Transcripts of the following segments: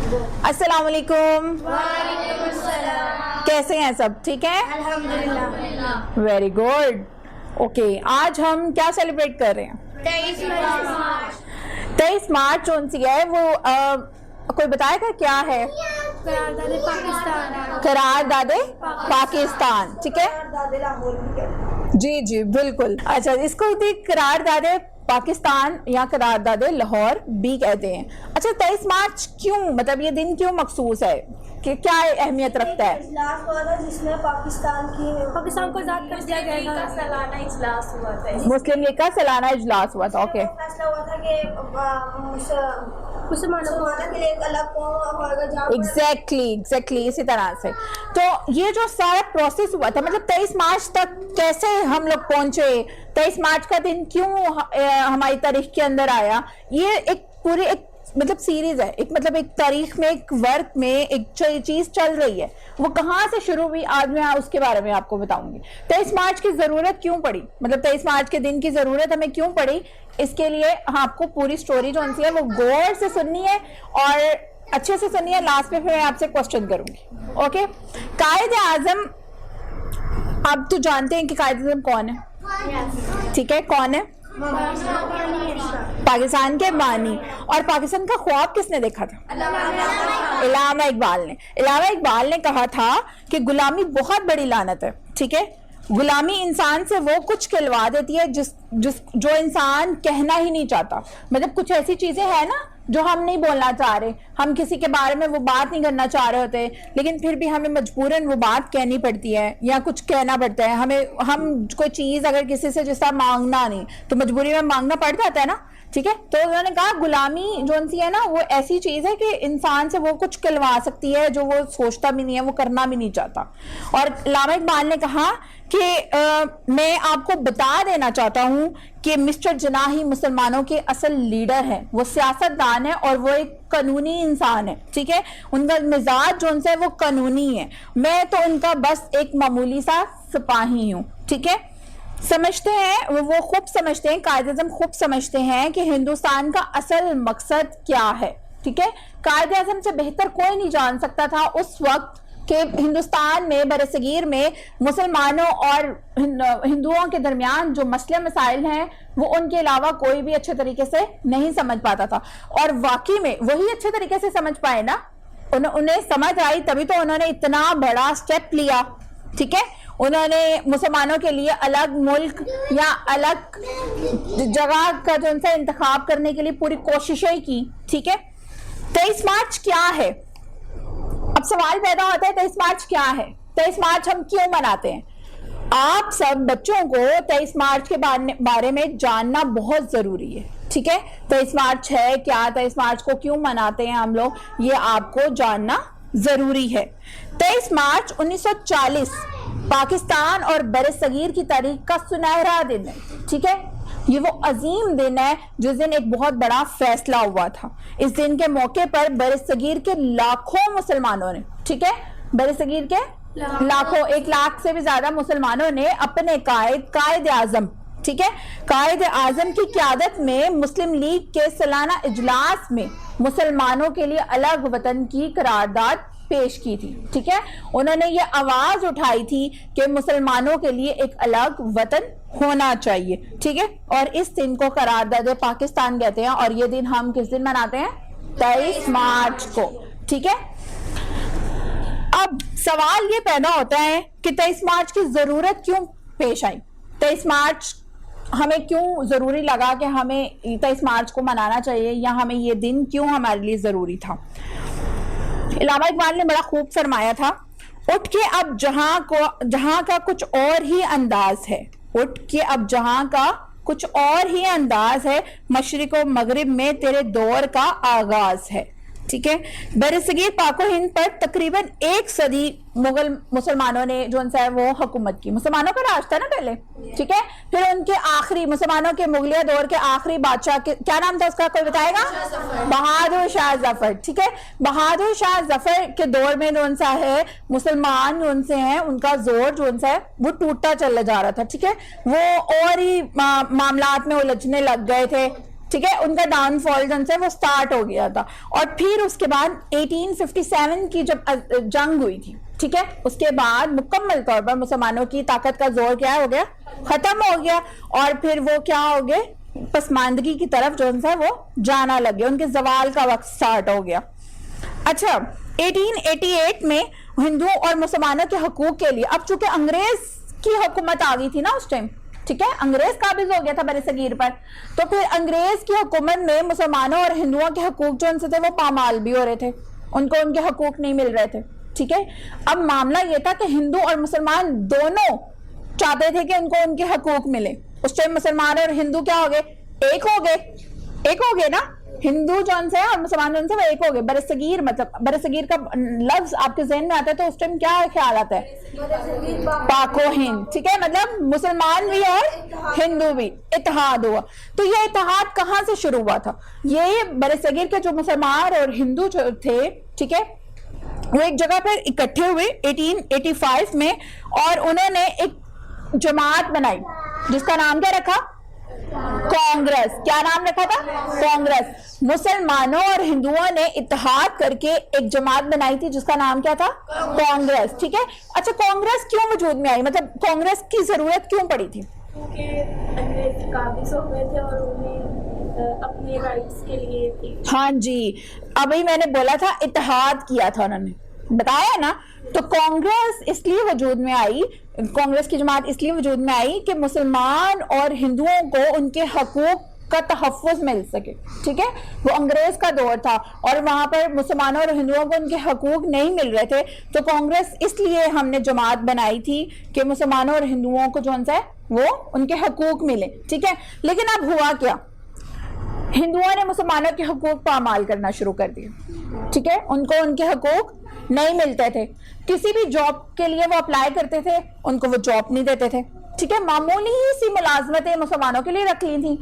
السلام علیکم. کیسے ہیں سب؟ ٹھیک ہے الحمدللہ. Very good. اوکے, آج ہم کیا سیلیبریٹ کر رہے ہیں؟ 23 مارچ کون سی ہے وہ؟ کوئی بتائے گا کیا ہے؟ قرارداد پاکستان. ٹھیک ہے, جی جی بالکل. اچھا, اس کو قرارداد پاکستان یا قرارداد لاہور بھی کہتے ہیں. اچھا, 23 مارچ کیوں, مطلب یہ دن کیوں مخصوص ہے, کہ کیا اہمیت رکھتا ہے؟ اجلاس ہوا تھا جس میں پاکستان کو آزاد کر دیا گیا تھا. سالانہ اجلاس ہوا تھا, مسلم لیگ کا سالانہ اجلاس ہوا تھا. اوکے, فیصلہ ہوا تھا کہ مسلمانوں کے لیے ایک الگ قوم ہوگا جہاں ایگزیکٹلی اسی طرح سے. تو یہ جو سارا پروسیس ہوا تھا, مطلب 23 مارچ تک کیسے ہم لوگ پہنچے, 23 مارچ کا دن کیوں ہماری تاریخ کے اندر آیا, یہ ایک پوری ایک مطلب سیریز ہے, ایک مطلب ایک تاریخ میں, ایک ورک میں ایک چیز چل رہی ہے. وہ کہاں سے شروع ہوئی آج میں اس کے بارے میں آپ کو بتاؤں گی. 23 مارچ کی ضرورت کیوں پڑی, مطلب 23 مارچ کے دن کی ضرورت ہمیں کیوں پڑی, اس کے لیے آپ کو پوری سٹوری جو ہے وہ غور سے سننی ہے اور اچھے سے سننی ہے. لاسٹ میں پھر میں آپ سے کوسچن کروں گی. اوکے, قائد اعظم, آپ تو جانتے ہیں کہ قائد اعظم کون ہے, ٹھیک ہے, کون ہے؟ پاکستان کے بانی. اور پاکستان کا خواب کس نے دیکھا تھا؟ علامہ اقبال نے. علامہ اقبال نے کہا تھا کہ غلامی بہت بڑی لعنت ہے. ٹھیک ہے, غلامی انسان سے وہ کچھ کھلوا دیتی ہے جو انسان کہنا ہی نہیں چاہتا. مطلب کچھ ایسی چیزیں ہیں نا جو ہم نہیں بولنا چاہ رہے, ہم کسی کے بارے میں وہ بات نہیں کرنا چاہ رہے ہوتے, لیکن پھر بھی ہمیں مجبوراً وہ بات کہنی پڑتی ہے یا کچھ کہنا پڑتا ہے. ہم کوئی چیز اگر کسی سے جس طرح مانگنا نہیں تو مجبوری میں مانگنا پڑ جاتا ہے نا. ٹھیک ہے, تو انہوں نے کہا غلامی جو سی ہے نا وہ ایسی چیز ہے کہ انسان سے وہ کچھ کلوا سکتی ہے جو وہ سوچتا بھی نہیں ہے, وہ کرنا بھی نہیں چاہتا. اور علامہ اقبال نے کہا کہ میں آپ کو بتا دینا چاہتا ہوں کہ مسٹر جناح ہی مسلمانوں کے اصل لیڈر ہیں, وہ سیاست دان ہے اور وہ ایک قانونی انسان ہے. ٹھیک ہے, ان کا مزاج جو ان سے وہ قانونی ہے, میں تو ان کا بس ایک معمولی سا سپاہی ہوں. ٹھیک ہے, سمجھتے ہیں وہ خوب سمجھتے ہیں, قائد اعظم خوب سمجھتے ہیں کہ ہندوستان کا اصل مقصد کیا ہے. ٹھیک ہے, قائد اعظم سے بہتر کوئی نہیں جان سکتا تھا اس وقت کہ ہندوستان میں برصغیر میں مسلمانوں اور ہندوؤں کے درمیان جو مسئلے مسائل ہیں وہ ان کے علاوہ کوئی بھی اچھے طریقے سے نہیں سمجھ پاتا تھا. اور واقعی میں وہی اچھے طریقے سے سمجھ پائے نا, انہیں سمجھ آئی تبھی تو انہوں نے اتنا بڑا سٹیپ لیا. ٹھیک ہے, انہوں نے مسلمانوں کے لیے الگ ملک یا الگ جگہ کا جو ان سے انتخاب کرنے کے لیے پوری کوششیں کی. ٹھیک ہے, 23 مارچ کیا ہے؟ اب سوال پیدا ہوتا ہے 23 مارچ کیا ہے, 23 مارچ ہم کیوں مناتے ہیں؟ آپ سب بچوں کو 23 مارچ کے بارے میں جاننا بہت ضروری ہے. ٹھیک ہے, 23 مارچ ہے کیا, 23 مارچ کو کیوں مناتے ہیں ہم لوگ, یہ آپ کو جاننا ضروری ہے. 23 مارچ 1940 پاکستان اور برصغیر کی تاریخ کا سنہرا دن ہے. ٹھیک ہے, یہ وہ عظیم دن ہے جس دن ایک بہت بڑا فیصلہ ہوا تھا. اس دن کے موقع پر برصغیر کے لاکھوں مسلمانوں نے, ٹھیک ہے, برصغیر کے لاکھوں, 1 لاکھ سے بھی زیادہ مسلمانوں نے اپنے قائد اعظم, ٹھیک ہے, قائد اعظم کی قیادت میں مسلم لیگ کے سالانہ اجلاس میں مسلمانوں کے لیے الگ وطن کی قرارداد پیش کی تھی. ٹھیک ہے, انہوں نے یہ آواز اٹھائی تھی کہ مسلمانوں کے لیے ایک الگ وطن ہونا چاہیے. ٹھیک ہے, اور اس دن کو قرارداد پاکستان کہتے ہیں. اور یہ دن ہم کس دن مناتے ہیں؟ 23 مارچ کو. ٹھیک ہے, اب سوال یہ پیدا ہوتا ہے کہ 23 مارچ کی ضرورت کیوں پیش آئی, 23 مارچ ہمیں کیوں ضروری لگا کہ ہمیں 23 مارچ کو منانا چاہیے, یا ہمیں یہ دن کیوں ہمارے لیے ضروری تھا؟ علامہ اقبال نے بڑا خوب فرمایا تھا, اٹھ کے اب جہاں کا کچھ اور ہی انداز ہے, اٹھ کے اب جہاں کا کچھ اور ہی انداز ہے, مشرق و مغرب میں تیرے دور کا آغاز ہے. ٹھیک ہے, برصغیر پاک و ہند پر تقریباً 1 صدی مغل مسلمانوں نے جو ان سے وہ حکومت کی. مسلمانوں کا راج تھا نا پہلے. ٹھیک ہے, پھر ان کے آخری مسلمانوں کے مغلیہ دور کے آخری بادشاہ کیا نام تھا اس کا, کوئی بتائے گا؟ بہادر شاہ ظفر. ٹھیک ہے, بہادر شاہ ظفر کے دور میں جو ان سے ہے مسلمان جو ان سے ہیں ان کا زور جو ان سے ہے وہ ٹوٹتا چلا جا رہا تھا. ٹھیک ہے, وہ اور ہی معاملات میں الجھنے لگ گئے تھے. ٹھیک ہے, ان کا ڈاؤن فال جن سے وہ سٹارٹ ہو گیا تھا. اور پھر اس کے بعد 1857 کی جب جنگ ہوئی تھی, ٹھیک ہے, اس کے بعد مکمل طور پر مسلمانوں کی طاقت کا زور کیا ہو گیا, ختم ہو گیا, اور پھر وہ کیا ہو گئے, پسماندگی کی طرف جو ہے وہ جانا لگ گیا, ان کے زوال کا وقت سٹارٹ ہو گیا. اچھا 1888 میں ہندوؤں اور مسلمانوں کے حقوق کے لیے, اب چونکہ انگریز کی حکومت آ گئی تھی نا اس ٹائم, ٹھیک ہے, انگریز قابض ہو گیا تھا بر صغیر پر, تو پھر انگریز کی حکومت میں مسلمانوں اور ہندوؤں کے حقوق جو ان سے تھے وہ پامال بھی ہو رہے تھے, ان کو ان کے حقوق نہیں مل رہے تھے. ٹھیک ہے, اب معاملہ یہ تھا کہ ہندو اور مسلمان دونوں چاہتے تھے کہ ان کو ان کے حقوق ملے. اس ٹائم مسلمان اور ہندو کیا ہو گئے, ایک ہو گئے نا, ہندو جون سے اور مسلمان جون سے وہ ایک ہو گئے. برصغیر, مطلب برصغیر کا لفظ آپ کے ذہن میں آتا ہے تو اس ٹائم کیا خیال آتا ہے, پاک و ہند, ٹھیک ہے, مطلب مسلمان بھی اور ہندو بھی, اتحاد ہوا. تو یہ اتحاد کہاں سے شروع ہوا تھا, یہ برصغیر کے جو مسلمان اور ہندو جو تھے, ٹھیک ہے, وہ ایک جگہ پر اکٹھے ہوئے 1885 میں, اور انہوں نے ایک جماعت بنائی جس کا نام کیا رکھا, کانگریس. کیا نام رکھا تھا, کانگریس. مسلمانوں اور ہندوؤں نے اتحاد کر کے ایک جماعت بنائی تھی جس کا نام کیا تھا, کانگریس. ٹھیک ہے, اچھا کانگریس کیوں وجود میں آئی, مطلب کانگریس کی ضرورت کیوں پڑی تھی, کیونکہ انگریز قابض ہو گئے تھے اور انہیں اپنے رائٹس کے لیے. ہاں جی, ابھی میں نے بولا تھا اتحاد کیا تھا انہوں نے, بتایا نا. تو کانگریس اس لیے وجود میں آئی, کانگریس کی جماعت اس لیے وجود میں آئی کہ مسلمان اور ہندوؤں کو ان کے حقوق کا تحفظ مل سکے. ٹھیک ہے, وہ انگریز کا دور تھا اور وہاں پر مسلمانوں اور ہندوؤں کو ان کے حقوق نہیں مل رہے تھے, تو کانگریس اس لیے ہم نے جماعت بنائی تھی کہ مسلمانوں اور ہندوؤں کو جو ہے وہ ان کے حقوق ملے. ٹھیک ہے, لیکن اب ہوا کیا, ہندوؤں نے مسلمانوں کے حقوق پامال کرنا شروع کر دیے. ٹھیک ہے, ان کو ان کے حقوق نہیں ملتے تھے. کسی بھی جاب کے لیے وہ اپلائی کرتے تھے, ان کو وہ جاب نہیں دیتے تھے. ٹھیک ہے, معمولی ہی سی ملازمتیں مسلمانوں کے لیے رکھ لی تھیں.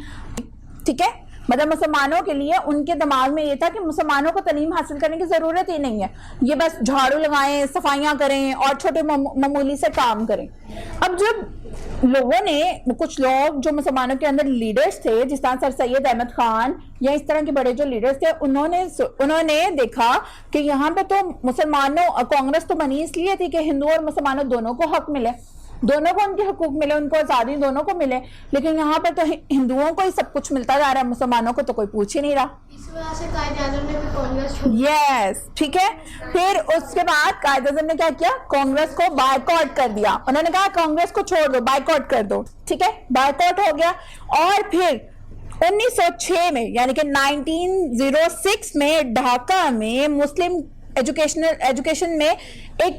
ٹھیک ہے, مطلب مسلمانوں کے لیے ان کے دماغ میں یہ تھا کہ مسلمانوں کو تعلیم حاصل کرنے کی ضرورت ہی نہیں ہے, یہ بس جھاڑو لگائیں, صفائیاں کریں اور چھوٹے معمولی سے کام کریں. اب جب لوگوں نے, کچھ لوگ جو مسلمانوں کے اندر لیڈرز تھے جس طرح سر سید احمد خان یا اس طرح کے بڑے جو لیڈرز تھے, انہوں نے دیکھا کہ یہاں پہ تو مسلمانوں, کانگریس تو بنی اس لیے تھی کہ ہندو اور مسلمانوں دونوں کو حق ملے, دونوں کو ان کے حقوق ملے, ان کو آزادی دونوں کو ملے, لیکن یہاں پر تو ہندوؤں کو ہی سب کچھ ملتا جا رہا ہے, مسلمانوں کو تو کوئی پوچھ ہی نہیں رہا. اس وجہ سے قائد اعظم نے بھی کانگریس چھوڑ دی. یس, ٹھیک ہے, پھر اس کے بعد قائد اعظم نے کیا کیا, کانگریس کو بائیکاٹ کر دیا. انہوں نے کہا کانگریس کو چھوڑ دو, بائیکاٹ کر دو. ٹھیک ہے, بائیکاٹ ہو گیا. اور پھر 1906 میں یعنی کہ 1906 میں ڈھاکہ میں مسلم ایجوکیشن میں ایک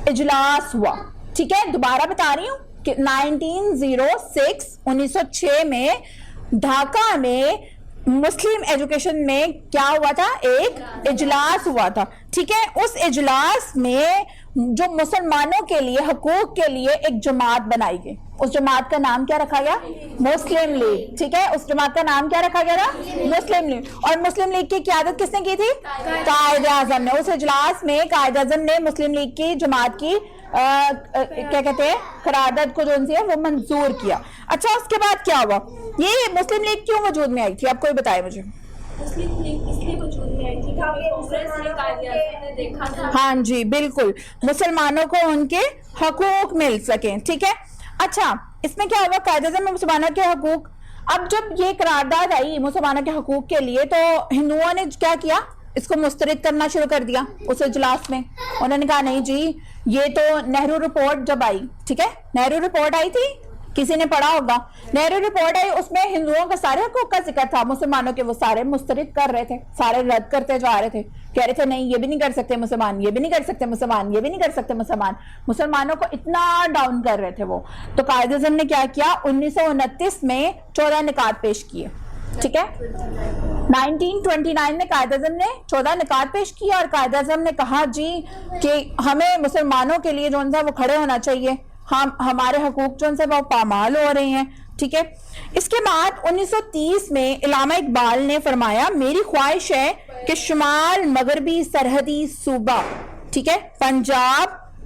اجلاس ہوا. ٹھیک ہے, دوبارہ بتا رہی ہوں کہ 1906 میں ڈھاکہ میں مسلم ایجوکیشن میں کیا ہوا تھا, ایک اجلاس ہوا تھا. ٹھیک ہے, اس اجلاس میں جو مسلمانوں کے لیے حقوق کے لیے ایک جماعت بنائی گئی. اس جماعت کا نام کیا رکھا گیا, مسلم لیگ. ٹھیک ہے, اس جماعت کا نام کیا رکھا گیا تھا, مسلم لیگ. اور مسلم لیگ کی قیادت کس نے کی تھی, قائد اعظم نے. اس اجلاس میں قائد اعظم نے مسلم لیگ کی جماعت کی کیا کہتے ہیں, قرارداد کو جو ہے وہ منظور کیا. اچھا, اس کے بعد کیا ہوا, یہ مسلم لیگ کیوں وجود میں آئی تھی, آپ کوئی بتائے مجھے. مسلم لیگ اس لیے وجود میں آئی تھی کہ کانگریس نے قائد اعظم نے دیکھا تھا. ہاں جی بالکل, مسلمانوں کو ان کے حقوق مل سکیں. ٹھیک ہے, اچھا اس میں کیا ہوا, قائد اعظم میں مسلمانوں کے حقوق. اب جب یہ قرارداد آئی مسلمانوں کے حقوق کے لیے تو ہندوؤں نے کیا کیا, اس کو مسترد کرنا شروع کر دیا. اس اجلاس میں انہوں نے کہا نہیں جی, یہ تو نہرو رپورٹ جب آئی, ٹھیک ہے, نہرو رپورٹ آئی تھی, کسی نے پڑھا ہوگا, نہرو رپورٹ آئی, اس میں ہندوؤں کا سارے حقوق کا ذکر تھا, مسلمانوں کے وہ سارے مسترد کر رہے تھے, سارے رد کرتے جا رہے تھے, کہہ رہے تھے نہیں یہ بھی نہیں کر سکتے مسلمان, یہ بھی نہیں کر سکتے مسلمان, یہ بھی نہیں کر سکتے مسلمان. مسلمانوں کو اتنا ڈاؤن کر رہے تھے وہ. تو قائد اعظم نے کیا کیا, 1929 میں 14 نکات پیش کیے. ٹھیک ہے, 1929 میں قائد اعظم نے 14 نکات پیش کیا اور قائد اعظم نے کہا جی کہ ہمیں مسلمانوں کے لیے جو ہے وہ کھڑے ہونا چاہیے, ہمارے حقوق جو ہے وہ پامال ہو رہے ہیں. ٹھیک ہے, اس کے بعد 1930 میں علامہ اقبال نے فرمایا میری خواہش ہے کہ شمال مغربی سرحدی صوبہ, ٹھیک ہے, Punjab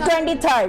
23,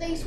23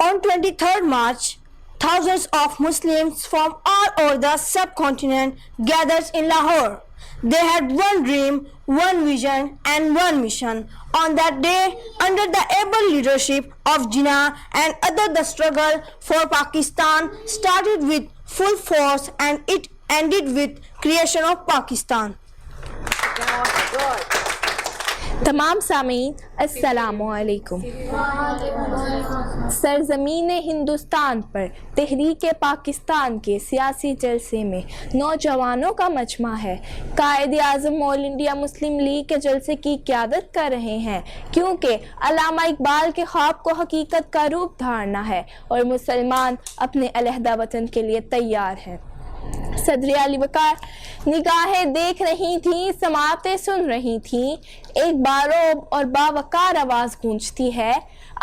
On 23rd March, thousands of Muslims from all over the subcontinent gathered in Lahore. They had one dream, one vision and one mission. On that day, under the able leadership of Jinnah and other, the struggle for Pakistan started with full force and it ended with creation of Pakistan. تمام سامعین السلام علیکم۔ سرزمین ہندوستان پر تحریک پاکستان کے سیاسی جلسے میں نوجوانوں کا مجمع ہے۔ قائد اعظم آل انڈیا مسلم لیگ کے جلسے کی قیادت کر رہے ہیں کیونکہ علامہ اقبال کے خواب کو حقیقت کا روپ دھارنا ہے اور مسلمان اپنے علیحدہ وطن کے لیے تیار ہیں۔ صدر علی وقار نگاہیں دیکھ رہی تھیں، سماعتیں سن رہی تھیں، ایک باروب اور باوقار آواز گونجتی ہے،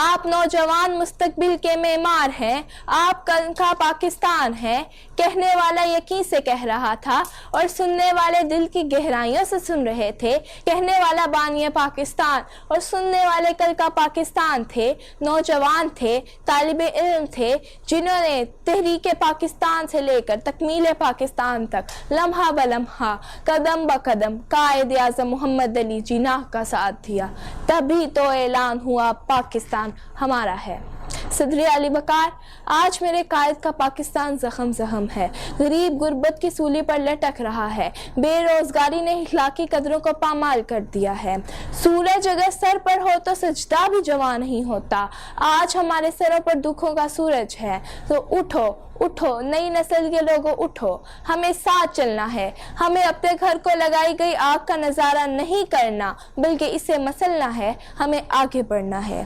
آپ نوجوان مستقبل کے معمار ہیں، آپ کل کا پاکستان ہیں۔ کہنے والا یقین سے کہہ رہا تھا اور سننے والے دل کی گہرائیوں سے سن رہے تھے۔ کہنے والا بانی پاکستان اور سننے والے کل کا پاکستان تھے، نوجوان تھے، طالب علم تھے، جنہوں نے تحریک پاکستان سے لے کر تکمیل پاکستان تک لمحہ بلمحہ قدم بقدم قائد اعظم محمد علی جناح کا ساتھ دیا۔ تبھی تو اعلان ہوا پاکستان ہمارا ہے۔ صدر علی وقار آج میرے قائد کا پاکستان زخم زخم ہے، غریب غربت کی سولی پر لٹک رہا ہے، بے روزگاری نے اخلاقی قدروں کو پامال کر دیا ہے۔ سورج اگر سر پر ہو تو سجدہ بھی جوا نہیں ہوتا۔ آج ہمارے سروں پر دکھوں کا سورج ہے، تو اٹھو اٹھو نئی نسل کے لوگوں اٹھو، ہمیں ساتھ چلنا ہے۔ ہمیں اپنے گھر کو لگائی گئی آگ کا نظارہ نہیں کرنا بلکہ اسے مسلنا ہے، ہمیں آگے بڑھنا ہے۔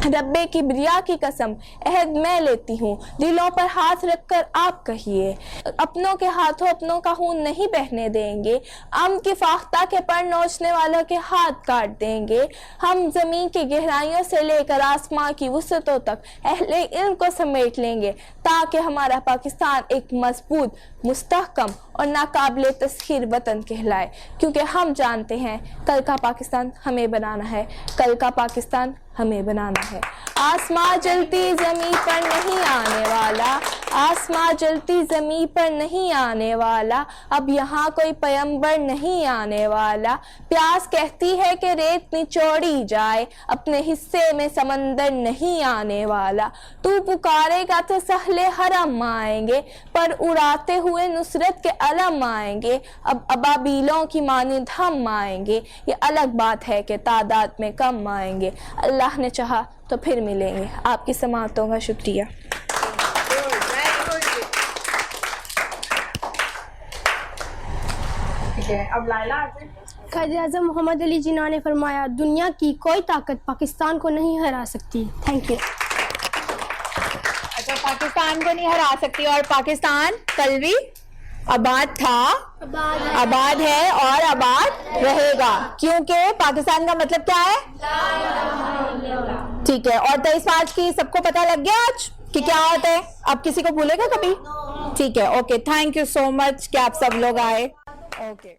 رب کبریا کی قسم عہد میں لیتی ہوں، دلوں پر ہاتھ رکھ کر آپ کہیے، اپنوں کے ہاتھوں اپنوں کا خون نہیں بہنے دیں گے، امن کی فاختہ کے پر نوچنے والوں کے ہاتھ کاٹ دیں گے۔ ہم زمین کی گہرائیوں سے لے کر آسمان کی وسعتوں تک اہل علم کو سمیٹ لیں گے تاکہ ہمارا پاکستان ایک مضبوط، مستحکم اور ناقابل تسخیر وطن کہلائے، کیونکہ ہم جانتے ہیں کل کا پاکستان ہمیں بنانا ہے، کل کا پاکستان ہمیں بنانا ہے۔ آسمان جلتی زمین پر نہیں آنے والا، آسمان جلتی زمین پر نہیں آنے والا، اب یہاں کوئی پیغمبر نہیں آنے والا۔ پیاس کہتی ہے کہ ریت نچوڑی جائے، اپنے حصے میں سمندر نہیں آنے والا۔ تو پکارے گا تو سہل حرم آئیں گے، پر اڑاتے ہوئے نصرت کے علم آئیں گے، اب ابابیلوں کی مانند ہم آئیں گے۔ یہ الگ بات ہے کہ تعداد میں کم آئیں گے، اللہ نے چاہا تو پھر ملیں گے۔ آپ کی سماعتوں کا شکریہ۔ قائد اعظم محمد علی جناح نے فرمایا، دنیا کی کوئی طاقت پاکستان کو نہیں ہرا سکتی۔ Thank you. اچھا، پاکستان کو نہیں ہرا سکتی، اور پاکستان کل بھی آباد تھا، آباد ہے اور آباد رہے گا، کیونکہ پاکستان کا مطلب کیا ہے؟ ٹھیک ہے، اور 23 مارچ کی سب کو پتہ لگ گیا آج کہ کیا ہوتا ہے؟ اب کسی کو بھولے گا کبھی؟ ٹھیک ہے، اوکے، تھینک یو سو مچ کہ آپ سب لوگ آئے۔ اوکے۔